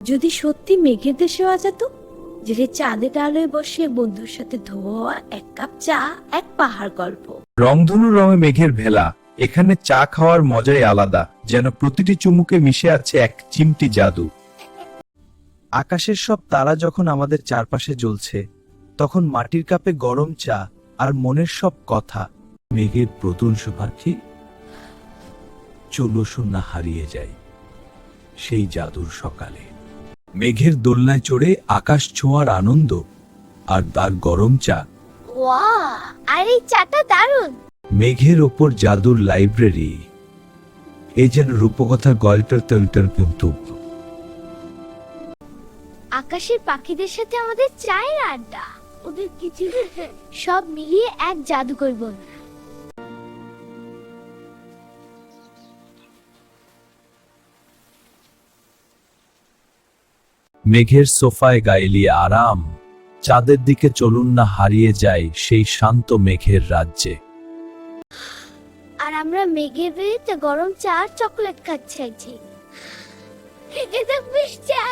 যদি সত্যি মেঘের দেশে হওয়া যেত, যে চাঁদের আলোয় বসে বন্ধুর সাথে ধোয়া এক কাপ চা, এক পাহাড় গল্প। রংধনু রঙে মেঘের ভেলা, এখানে চা খাওয়ার মজাই আলাদা, যেন প্রতিটি চুমুকে মিশে আছে এক চিমটি জাদু। আকাশের সব তারা যখন আমাদের চারপাশে জ্বলছে, তখন মাটির কাপে গরম চা আর মনের সব কথা। মেঘের প্রতুলস পাখি চলো শূন্য হারিয়ে যায় সেই জাদুর সকালে। মেঘের দোলনায় চড়ে আকাশ ছোঁয়ার আনন্দ আর তার গরম চা। ওয়াও, আর এই চাটা দারুণ। মেঘের ওপর জাদুর লাইব্রেরি, এই যেন রূপকথার গল্পের তলটার কিন্তু। আকাশের পাখিদের সাথে আমাদের চায়ের আড্ডা, ওদের কিছু সব মিলিয়ে এক জাদুকর বন। মেঘের সোফায় গাইলিয়ে আরাম, চাঁদের দিকে চলুন না হারিয়ে যায় সেই শান্ত মেঘের রাজ্যে। আর আমরা মেঘের বেড়িতে গরম চা আর চকলেট খাচ্ছি। এটা বেশ চা।